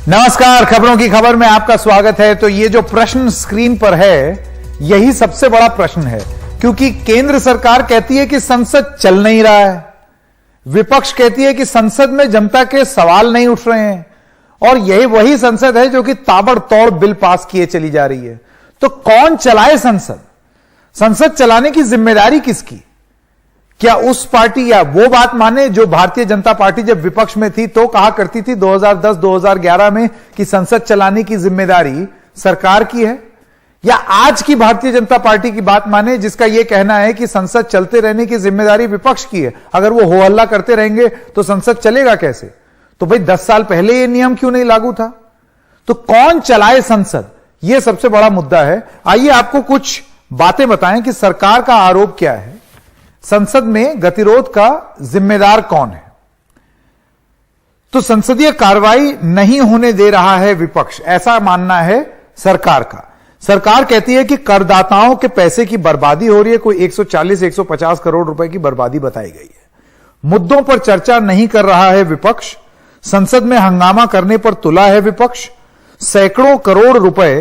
नमस्कार, खबरों की खबर में आपका स्वागत है। तो ये जो प्रश्न स्क्रीन पर है, यही सबसे बड़ा प्रश्न है, क्योंकि केंद्र सरकार कहती है कि संसद चल नहीं रहा है, विपक्ष कहती है कि संसद में जनता के सवाल नहीं उठ रहे हैं, और यही वही संसद है जो कि ताबड़तोड़ बिल पास किए चली जा रही है। तो कौन चलाए संसद? संसद चलाने की जिम्मेदारी किसकी? क्या उस पार्टी या वो बात माने जो भारतीय जनता पार्टी जब विपक्ष में थी तो कहा करती थी 2010-2011 में कि संसद चलाने की जिम्मेदारी सरकार की है, या आज की भारतीय जनता पार्टी की बात माने जिसका यह कहना है कि संसद चलते रहने की जिम्मेदारी विपक्ष की है? अगर वो हो हल्ला करते रहेंगे तो संसद चलेगा कैसे? तो भाई 10 साल पहले यह नियम क्यों नहीं लागू था? तो कौन चलाए संसद, यह सबसे बड़ा मुद्दा है। आइए आपको कुछ बातें बताएं कि सरकार का आरोप क्या है, संसद में गतिरोध का जिम्मेदार कौन है। तो संसदीय कार्रवाई नहीं होने दे रहा है विपक्ष, ऐसा मानना है सरकार का। सरकार कहती है कि करदाताओं के पैसे की बर्बादी हो रही है, कोई 140-150 करोड़ रुपए की बर्बादी बताई गई है। मुद्दों पर चर्चा नहीं कर रहा है विपक्ष, संसद में हंगामा करने पर तुला है विपक्ष। सैकड़ों करोड़ रुपए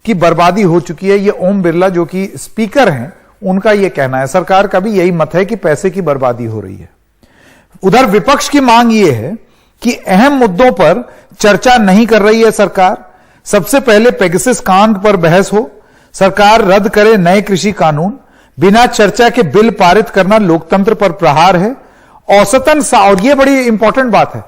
की बर्बादी हो चुकी है, यह ओम बिरला जो कि स्पीकर हैं उनका यह कहना है। सरकार का भी यही मत है कि पैसे की बर्बादी हो रही है। उधर विपक्ष की मांग यह है कि अहम मुद्दों पर चर्चा नहीं कर रही है सरकार। सबसे पहले पेगासस कांड पर बहस हो, सरकार रद्द करे नए कृषि कानून, बिना चर्चा के बिल पारित करना लोकतंत्र पर प्रहार है। औसतन, और यह बड़ी इंपॉर्टेंट बात है,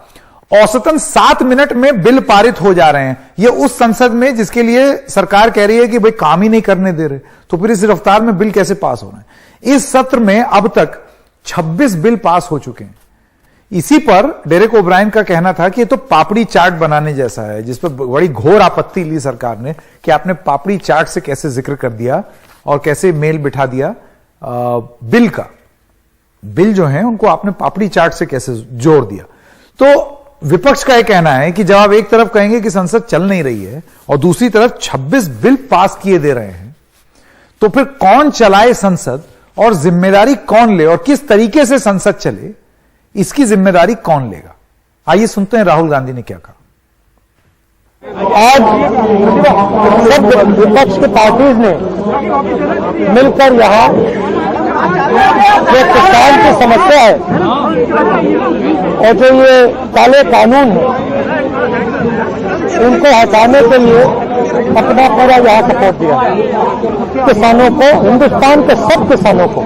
औसतन 7 मिनट में बिल पारित हो जा रहे हैं। यह उस संसद में जिसके लिए सरकार कह रही है कि भाई काम ही नहीं करने दे रहे, तो फिर इस रफ्तार में बिल कैसे पास हो रहे हैं? इस सत्र में अब तक 26 बिल पास हो चुके हैं। इसी पर डेरेक ओब्रायन का कहना था कि ये तो पापड़ी चाट बनाने जैसा है, जिस पर बड़ी घोर आपत्ति ली सरकार ने कि आपने पापड़ी चाट से कैसे जिक्र कर दिया और कैसे मेल बिठा दिया बिल का। बिल जो है उनको आपने पापड़ी चाट से कैसे जोड़ दिया। तो विपक्ष का यह कहना है कि जब आप एक तरफ कहेंगे कि संसद चल नहीं रही है और दूसरी तरफ 26 बिल पास किए दे रहे हैं, तो फिर कौन चलाए संसद और जिम्मेदारी कौन ले, और किस तरीके से संसद चले, इसकी जिम्मेदारी कौन लेगा? आइए सुनते हैं राहुल गांधी ने क्या कहा। आज सब विपक्ष के पार्टीज ने मिलकर यहाँ जो किसान की समस्या है और जो ये काले कानून है उनको हटाने के लिए अपना पूरा यहाँ सपोर्ट दिया। किसानों को, हिंदुस्तान के सब किसानों को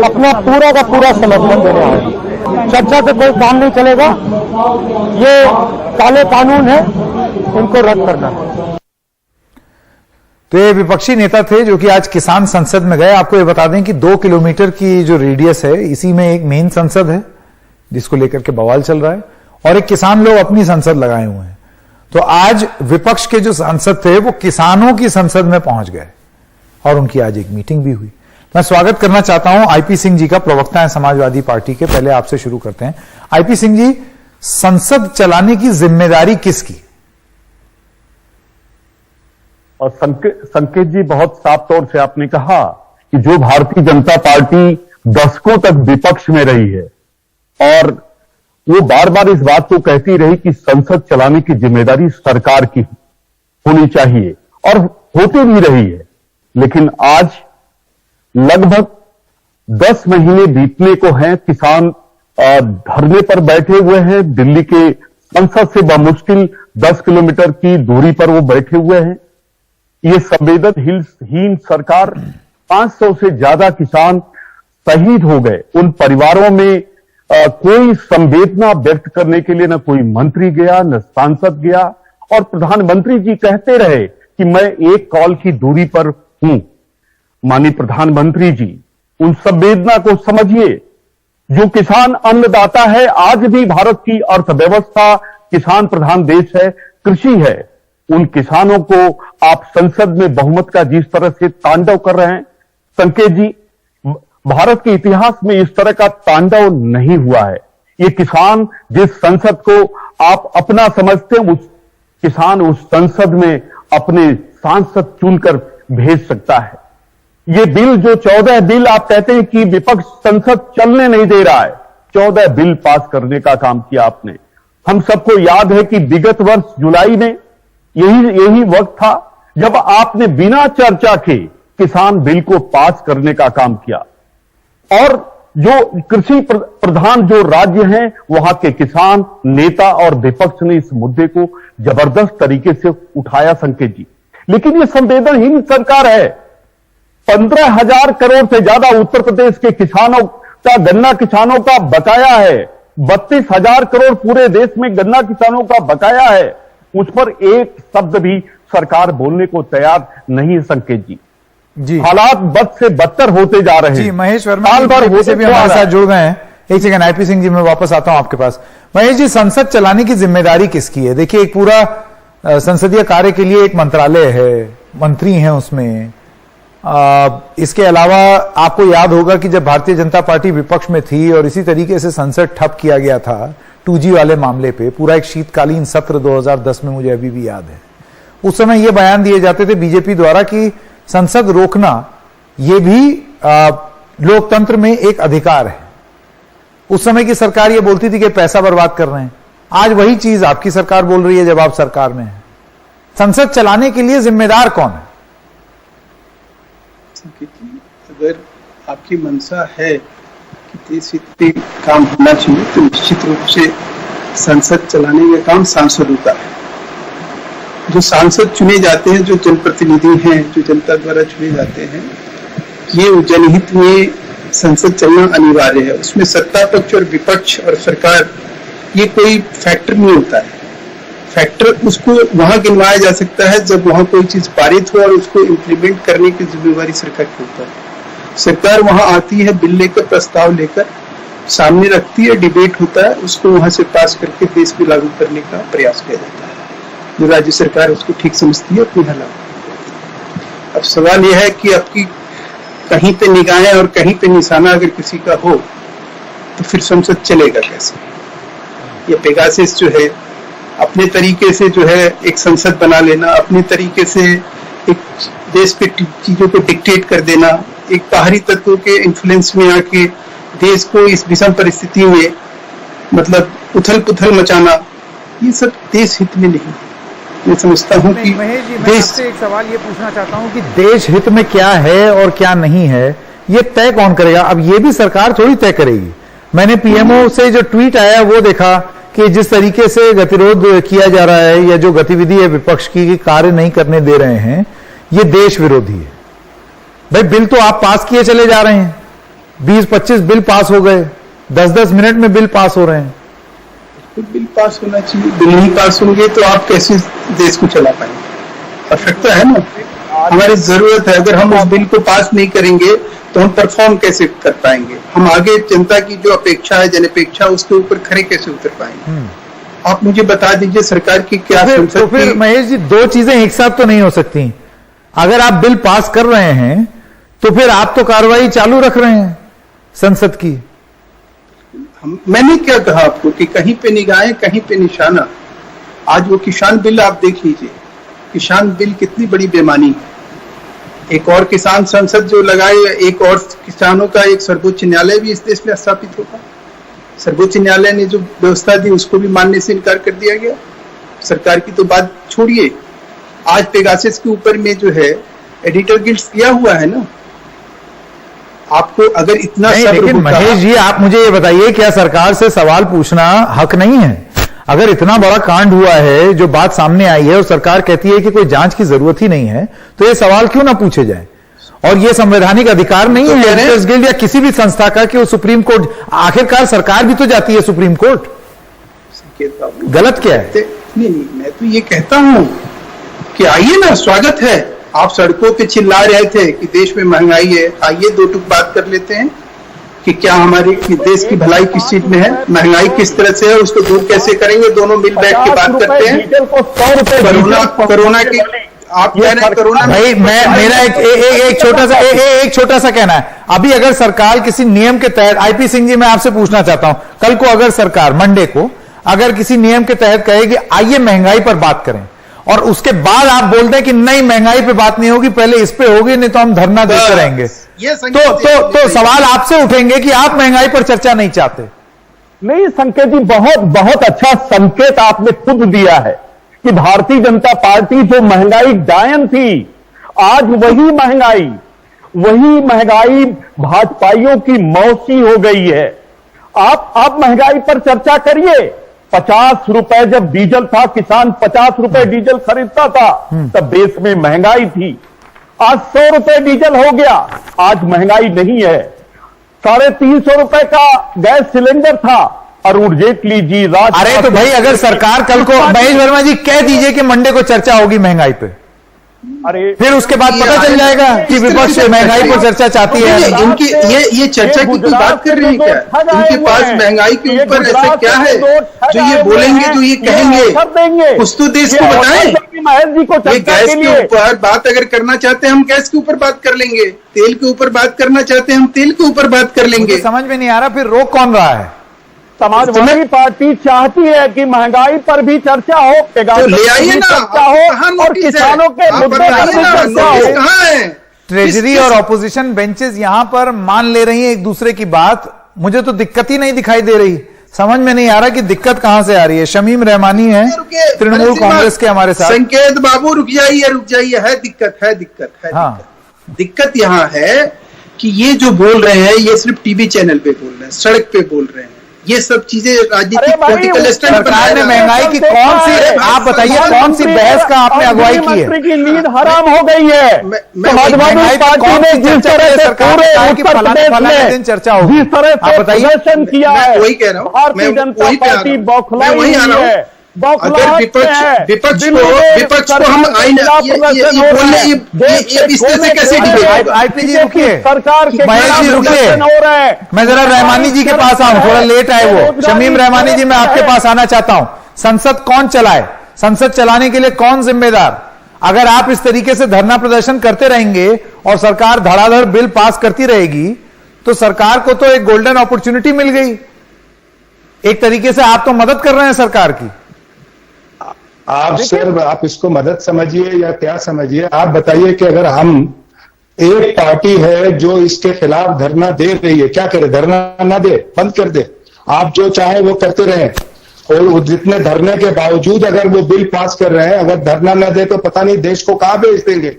अपना पूरा का पूरा समर्थन देना है। चर्चा से कोई काम नहीं चलेगा, ये काले कानून है, उनको रद्द करना है। तो ये विपक्षी नेता थे जो कि आज किसान संसद में गए। आपको ये बता दें कि 2 किलोमीटर की जो रेडियस है, इसी में एक मेन संसद है जिसको लेकर के बवाल चल रहा है, और एक किसान लोग अपनी संसद लगाए हुए हैं। तो आज विपक्ष के जो सांसद थे वो किसानों की संसद में पहुंच गए और उनकी आज एक मीटिंग भी हुई। मैं स्वागत करना चाहता हूं आईपी सिंह जी का, प्रवक्ता है समाजवादी पार्टी के। पहले आपसे शुरू करते हैं। आईपी सिंह जी, संसद चलाने की जिम्मेदारी किसकी? और संकेत जी, बहुत साफ तौर से आपने कहा कि जो भारतीय जनता पार्टी दशकों तक विपक्ष में रही है और वो बार बार इस बात को कहती रही कि संसद चलाने की जिम्मेदारी सरकार की होनी चाहिए, और होती भी रही है। लेकिन आज लगभग 10 महीने बीतने को हैं, किसान धरने पर बैठे हुए हैं। दिल्ली के संसद से बमुश्किल 10 किलोमीटर की दूरी पर वो बैठे हुए हैं। ये संवेदनहीन सरकार, 500 से ज्यादा किसान शहीद हो गए। उन परिवारों में कोई संवेदना व्यक्त करने के लिए न कोई मंत्री गया, न सांसद गया, और प्रधानमंत्री जी कहते रहे कि मैं एक कॉल की दूरी पर हूं। माननीय प्रधानमंत्री जी, उन संवेदना को समझिए। जो किसान अन्नदाता है, आज भी भारत की अर्थव्यवस्था किसान प्रधान देश है, कृषि है। उन किसानों को आप संसद में बहुमत का जिस तरह से तांडव कर रहे हैं, संकेत जी, भारत के इतिहास में इस तरह का तांडव नहीं हुआ है। ये किसान जिस संसद को आप अपना समझते हैं, उस किसान उस संसद में अपने सांसद चुनकर भेज सकता है। ये बिल, जो 14 बिल आप कहते हैं कि विपक्ष संसद चलने नहीं दे रहा है, 14 बिल पास करने का काम किया आपने। हम सबको याद है कि विगत वर्ष जुलाई में यही वक्त था जब आपने बिना चर्चा के किसान बिल को पास करने का काम किया, और जो कृषि प्रधान जो राज्य हैं वहां के किसान नेता और विपक्ष ने इस मुद्दे को जबरदस्त तरीके से उठाया संकेत जी। लेकिन ये संवेदनहीन सरकार है। 15,000 करोड़ से ज्यादा उत्तर प्रदेश के किसानों का, गन्ना किसानों का बकाया है। 32,000 करोड़ पूरे देश में गन्ना किसानों का बकाया है। उस पर एक शब्द भी सरकार बोलने को तैयार नहीं है संकेत जी। हालात बद से बदतर होते जा रहे हैं। जी महेश वर्मा साल भर होते भी हमारे साथ जुड़ गए हैं। एक सेकंड आईपी सिंह जी, मैं वापस आता हूं आपके पास। महेश जी, संसद चलाने की जिम्मेदारी किसकी है? देखिए, एक पूरा संसदीय कार्य के लिए एक मंत्रालय है, मंत्री हैं उसमें। इसके अलावा आपको याद होगा कि जब भारतीय जनता पार्टी विपक्ष में थी और इसी तरीके से संसद ठप किया गया था 2G वाले मामले पे, पूरा एक शीतकालीन सत्र 2010 में मुझे अभी भी याद है। उस समय ये बयान दिए जाते थे बीजेपी द्वारा कि संसद रोकना ये भी लोकतंत्र में एक अधिकार है। उस समय की सरकार ये बोलती थी कि पैसा बर्बाद कर रहे हैं। आज वही चीज आपकी सरकार बोल रही है जब आप सरकार में है। संसद चलाने के लिए जिम्मेदार कौन है? अगर आपकी मंशा है कि देश हित पे काम होना चाहिए तो निश्चित रूप से संसद चलाने का काम सांसदों का है। जो सांसद चुने जाते हैं, जो जनप्रतिनिधि हैं, जो जनता द्वारा चुने जाते हैं, ये जनहित में संसद चलना अनिवार्य है। उसमें सत्ता पक्ष और विपक्ष और सरकार ये कोई फैक्टर नहीं होता है। फैक्टर उसको वहां गिनवाया जा सकता है जब वहां कोई चीज पारित हो और उसको इम्प्लीमेंट करने की जिम्मेवारी सरकार की होता है। सरकार वहां आती है बिल लेकर, प्रस्ताव लेकर, सामने रखती है, डिबेट होता है, उसको वहां से पास करके देश में लागू करने का प्रयास किया जाता है। जो राज्य सरकार उसको ठीक समझती है अपनी लागू। अब सवाल यह है कि आपकी कहीं पे निगाहें और कहीं पे निशाना अगर किसी का हो तो फिर संसद चलेगा कैसे? ये पेगासस जो है अपने तरीके से जो है एक संसद बना लेना, अपने तरीके से एक देश पे चीजों को डिक्टेट कर देना, एक बाहरी तत्वों के इन्फ्लुएंस में आके देश को इस विषम परिस्थिति में मतलब उथल पुथल मचाना, ये सब देश हित में नहीं है। मैं समझता हूँ कि देश से एक सवाल ये पूछना चाहता हूँ कि देश हित में क्या है और क्या नहीं है, ये तय कौन करेगा? अब ये भी सरकार थोड़ी तय करेगी। मैंने पीएमओ से जो ट्वीट आया वो देखा कि जिस तरीके से गतिरोध किया जा रहा है या जो गतिविधि है विपक्ष की कार्य नहीं करने दे रहे हैं, ये देश विरोधी है। भाई बिल तो आप पास किए चले जा रहे हैं, 20-25 बिल पास हो गए, 10-10 मिनट में बिल पास हो रहे हैं। बिल पास होना चाहिए। बिल नहीं पास होंगे तो आप कैसे देश को चला पाएंगे? आवश्यकता है ना, हमारी जरूरत है। अगर हम उस बिल को पास नहीं करेंगे तो हम परफॉर्म कैसे कर पाएंगे? हम आगे जनता की जो अपेक्षा है, जनअपेक्षा, उसके ऊपर खरे कैसे उतर पाएंगे? आप मुझे बता दीजिए सरकार की क्या तो फिर महेश जी, दो चीजें एक साथ तो नहीं हो सकती। अगर आप बिल पास कर रहे हैं तो फिर आप तो कार्रवाई चालू रख रहे हैं संसद की। मैंने क्या कहा आपको कि कहीं पे निगाहें कहीं पे निशाना। आज वो किसान बिल आप देख लीजिए, किसान बिल कितनी बड़ी बेमानी है। एक और किसान संसद जो लगाए, एक और किसानों का एक सर्वोच्च न्यायालय भी इस देश में स्थापित होगा। सर्वोच्च न्यायालय ने जो व्यवस्था दी उसको भी मानने से इनकार कर दिया गया। सरकार की तो बात छोड़िए, आज पेगासस के ऊपर में जो है एडिटर गिल्ड दिया हुआ है ना। आपको अगर इतना नहीं, लेकिन महेश जी आप मुझे ये बताइए, क्या सरकार से सवाल पूछना हक नहीं है? अगर इतना बड़ा कांड हुआ है, जो बात सामने आई है और सरकार कहती है कि कोई जांच की जरूरत ही नहीं है, तो ये सवाल क्यों ना पूछे जाए? और ये संवैधानिक अधिकार नहीं है एडिटर्स गिल्ड या किसी भी संस्था का कि वो सुप्रीम कोर्ट, आखिरकार सरकार भी तो जाती है सुप्रीम कोर्ट। गलत क्या है? नहीं, मैं तो ये कहता हूं कि आइए ना, स्वागत है। आप सड़कों पे चिल्ला रहे थे कि देश में महंगाई है, आइए दो टुक बात कर लेते हैं कि क्या हमारी देश की भलाई किस चीज में है, महंगाई किस तरह से है, उसको दूर कैसे करेंगे। दोनों मिल बैठ के बात करते हैं। कोरोना की आप कह रहे हैं कोरोना। भाई मेरा एक छोटा सा कहना है। अभी अगर सरकार किसी नियम के तहत, आईपी सिंह जी मैं आपसे पूछना चाहता हूं, कल को अगर सरकार मंडे को अगर किसी नियम के तहत कहेगी आइए महंगाई पर बात करें, और उसके बाद आप बोलते हैं कि नहीं महंगाई पे बात नहीं होगी, पहले इस पे होगी, नहीं तो हम धरना देते रहेंगे, तो सवाल आपसे उठेंगे कि आप महंगाई पर चर्चा नहीं चाहते। नहीं संकेत जी, बहुत बहुत अच्छा संकेत आपने खुद दिया है कि भारतीय जनता पार्टी जो महंगाई डायन थी, आज वही महंगाई भाजपाइयों की मौसी हो गई है। आप महंगाई पर चर्चा करिए। 50 रुपए जब डीजल था, किसान 50 रुपए डीजल खरीदता था, तब देश में महंगाई थी। आज 100 रुपए डीजल हो गया, आज महंगाई नहीं है। 350 रुपए का गैस सिलेंडर था। अरुण जेटली जी, अरे तो भाई अगर सरकार कल को, महेश वर्मा जी कह दीजिए कि मंडे को चर्चा होगी महंगाई पे, अरे फिर उसके बाद पता चल जाएगा कि विपक्ष महंगाई पर चर्चा चाहती है। इनकी ये चर्चा की कोई बात कर रही है क्या? इनके पास महंगाई के ऊपर ऐसा क्या है जो ये बोलेंगे, जो ये कहेंगे? कुछ तो देश को बताएं। महेश जी को ये गैस के ऊपर बात अगर करना चाहते हैं हम गैस के ऊपर बात कर लेंगे, तेल के ऊपर बात करना चाहते हैं हम तेल के ऊपर बात कर लेंगे। समझ में नहीं आ रहा फिर रोक कौन रहा है? समाजवादी पार्टी चाहती है कि महंगाई पर भी चर्चा हो, तो ले आइए ना, चर्चा हो और किसानों के मुद्दे पर भी चर्चा हो। कहाँ है? ट्रेजरी और ऑपोजिशन बेंचेस यहां पर मान ले रही हैं एक दूसरे की बात। मुझे तो दिक्कत ही नहीं दिखाई दे रही। समझ में नहीं आ रहा कि दिक्कत कहां से आ रही है। शमीम रहमानी है तृणमूल कांग्रेस के हमारे साथ। संकेत बाबू रुक जाइए, है दिक्कत। हाँ, दिक्कत यहाँ है कि ये जो बोल रहे हैं ये सिर्फ टीवी चैनल पे बोल रहे हैं, सड़क पे बोल रहे हैं। ये सब चीजें राजनीतिक पॉलिटिकल स्टैंड सरकार ने महंगाई की कौन सी, आप बताइए कौन सी बहस का आपने अगुवाई की है? की नींद हराम हो गई है। समाजवादी पार्टी ने जिस तरह से पूरे उत्तर प्रदेश में चर्चा होगी, जिस तरह से प्रदर्शन किया है, वही कह रहा हूँ, भारतीय जनता पार्टी बौखलाई हुई है। अगर विपक्ष को हम इससे कैसे डिबेट? आईपी जी रुकिए, सरकार के महेश जी रुकिए, मैं जरा रहमानी जी के पास आऊं, थोड़ा लेट आए वो। शमीम रहमानी जी, मैं आपके पास आना चाहता हूं। संसद कौन चलाए? संसद चलाने के लिए कौन जिम्मेदार? अगर आप इस तरीके से धरना प्रदर्शन करते रहेंगे और सरकार धड़ाधड़ बिल पास करती रहेगी तो सरकार को तो एक गोल्डन अपॉर्चुनिटी मिल गई। एक तरीके से आप तो मदद कर रहे हैं सरकार की। आप सर, आप इसको मदद समझिए या क्या समझिए? आप बताइए कि अगर हम एक पार्टी है जो इसके खिलाफ धरना दे रही है, क्या करे? धरना ना दे, बंद कर दे। आप जो चाहे वो करते रहे। और जितने धरने के बावजूद अगर वो बिल पास कर रहे हैं, अगर धरना ना दे तो पता नहीं देश को कहां भेज देंगे।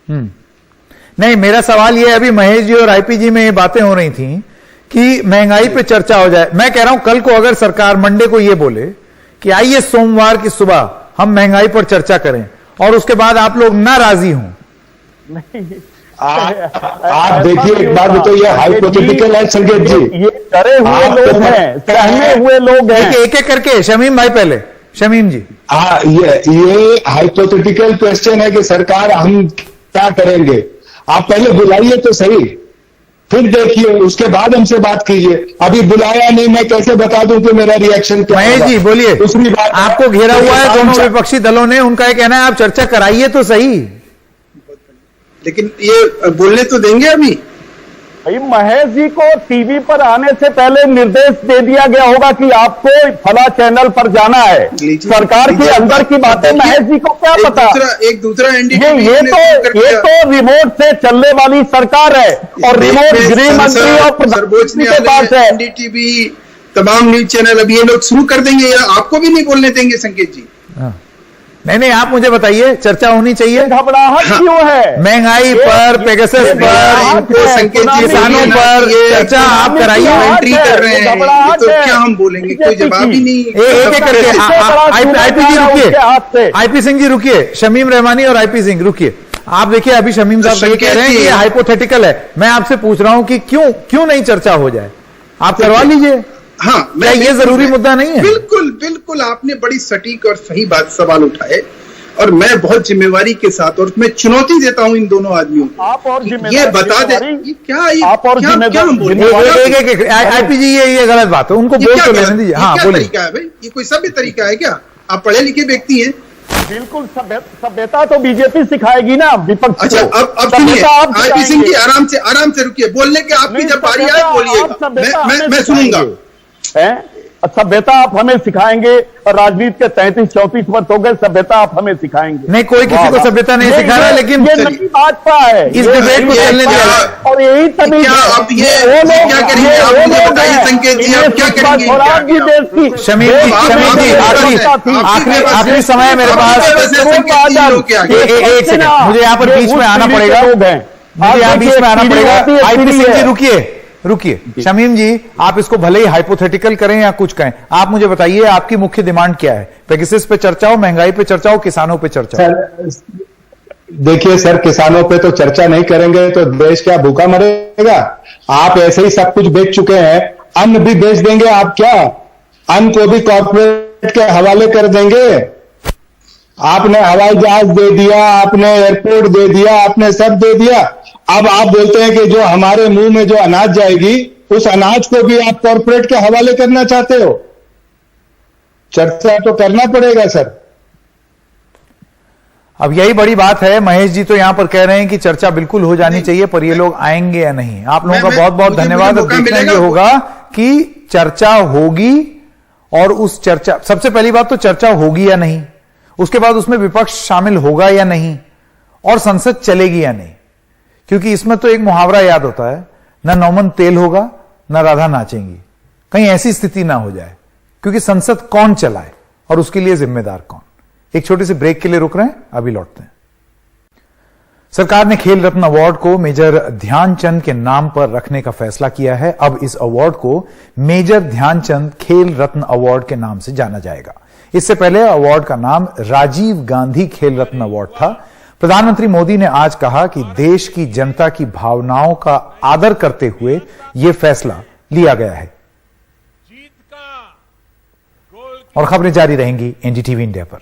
नहीं, मेरा सवाल ये, अभी महेश जी और आईपी जी में ये बातें हो रही थी कि महंगाई पे चर्चा हो जाए। मैं कह रहा हूं कल को अगर सरकार मंडे को ये बोले कि आइए सोमवार की सुबह हम महंगाई पर चर्चा करें और उसके बाद आप लोग ना राजी हों, आप देखिए एक बात तो ये हाइपोथेटिकल है संकेत जी। ये डरे हुए लोग हैं, सहमे हुए लोग हैं। एक एक करके शमीम भाई, पहले शमीम जी। ये हाइपोथेटिकल क्वेश्चन है कि सरकार हम क्या करेंगे। आप पहले बुलाइए तो सही, फिर देखिए, उसके बाद हमसे बात कीजिए। अभी बुलाया नहीं, मैं कैसे बता दूं कि मेरा रिएक्शन क्या है? महेश जी बोलिए। दूसरी बात, आपको घेरा हुआ है दोनों विपक्षी दलों ने, उनका ये कहना है आप चर्चा कराइए तो सही। लेकिन ये बोलने तो देंगे अभी? भाई महेश जी को टीवी पर आने से पहले निर्देश दे दिया गया होगा कि आपको फला चैनल पर जाना है। सरकार के अंदर की बातें महेश जी को क्या पता? एक दूसरा ये तो रिमोट से चलने वाली सरकार है और रिमोट गृह मंत्री और प्रधानमंत्री के पास है। एनडीटीवी, तमाम न्यूज चैनल अभी ये लोग शुरू कर देंगे या आपको भी नहीं बोलने देंगे संकेत जी? नहीं, आप मुझे बताइए, चर्चा होनी चाहिए। घबराहट क्यों है? महंगाई पर, पेगासस पर, किसानों पर चर्चा आप कराइए। एंट्री कर रहे हैं तो क्या हम बोलेंगे? कोई जवाब ही नहीं। एक एक करके आईपी जी रुकिए, आईपी सिंह जी रुकिए, शमीम रहमानी और आईपी सिंह रुकिए। आप देखिए, अभी शमीम साहब ये कह रहे हैं कि ये हाइपोथेटिकल है। मैं आपसे पूछ रहा हूं कि क्यों नहीं चर्चा हो जाए? आप करवा लीजिए। हाँ, क्या ये जरूरी मुद्दा नहीं है? बिल्कुल आपने बड़ी सटीक और सही सवाल उठाए और मैं बहुत जिम्मेवारी के साथ, और मैं चुनौती देता हूँ इन दोनों आदमियों को। आप और ये बता दे, ये क्या आप और क्या हम बोलें? आईपी जी ये गलत बात है, उनको बोल तो लेने दीजिए। हाँ बोलिए। तरीका है भाई, ये कोई सभ्य तरीका है क्या? आप पढ़े लिखे व्यक्ति हैं। बिल्कुल, सभ्यता तो बीजेपी सिखाएगी ना विपक्ष। अच्छा, अब सुनिए आईपी सिंह जी, आराम से रुकिए। बोलने के आपकी जब बारी आए बोलिएगा, मैं सुनूंगा। सभ्यता आप हमें सिखाएंगे और राजनीति के 33-34 वर्ष हो गए, सभ्यता आप हमें सिखाएंगे। नहीं, कोई किसी को सभ्यता नहीं सिखा रहा, लेकिन ये नहीं भाजपा है, इस डिबेट को चलने दिया। और यही तभी क्या आप ये क्या करेंगे? आप मुझे बताइए संकेत जी, आप क्या करेंगे? शमीम जी आखिरी समय है मेरे पास, एक सेकंड, मुझे यहाँ पर बीच में आना पड़ेगा, मुझे यहाँ बीच में आना पड़ेगा। आईपी सिंह जी रुकिए, शमीम जी आप इसको भले ही हाइपोथेटिकल करें या कुछ कहें, आप मुझे बताइए आपकी मुख्य डिमांड क्या है? पेगासस पे चर्चा हो, महंगाई पे चर्चा हो, किसानों पे चर्चा हो? देखिए सर, किसानों पे तो चर्चा नहीं करेंगे तो देश क्या भूखा मरेगा? आप ऐसे ही सब कुछ बेच चुके हैं, अन्न भी बेच देंगे आप क्या? अन्न को भी कॉर्पोरेट के हवाले कर देंगे। आपने हवाई जहाज दे दिया, आपने एयरपोर्ट दे दिया, आपने सब दे दिया। अब आप बोलते हैं कि जो हमारे मुंह में जो अनाज जाएगी, उस अनाज को भी आप कॉर्पोरेट के हवाले करना चाहते हो? चर्चा तो करना पड़ेगा सर। अब यही बड़ी बात है। महेश जी तो यहां पर कह रहे हैं कि चर्चा बिल्कुल हो जानी चाहिए, पर ये लोग आएंगे या नहीं? आप लोगों का बहुत बहुत धन्यवाद। अब देखना ये होगा कि चर्चा होगी, और उस चर्चा, सबसे पहली बात तो चर्चा होगी या नहीं, उसके बाद उसमें विपक्ष शामिल होगा या नहीं, और संसद चलेगी या नहीं। क्योंकि इसमें तो एक मुहावरा याद होता है, ना नौमन तेल होगा ना राधा नाचेंगी। कहीं ऐसी स्थिति ना हो जाए, क्योंकि संसद कौन चलाए और उसके लिए जिम्मेदार कौन। एक छोटे से ब्रेक के लिए रुक रहे हैं, अभी लौटते हैं। सरकार ने खेल रत्न अवार्ड को मेजर ध्यानचंद के नाम पर रखने का फैसला किया है। अब इस अवार्ड को मेजर ध्यानचंद खेल रत्न अवार्ड के नाम से जाना जाएगा। इससे पहले अवार्ड का नाम राजीव गांधी खेल रत्न अवार्ड था। प्रधानमंत्री मोदी ने आज कहा कि देश की जनता की भावनाओं का आदर करते हुए यह फैसला लिया गया है। और खबरें जारी रहेंगी एनडीटीवी इंडिया पर।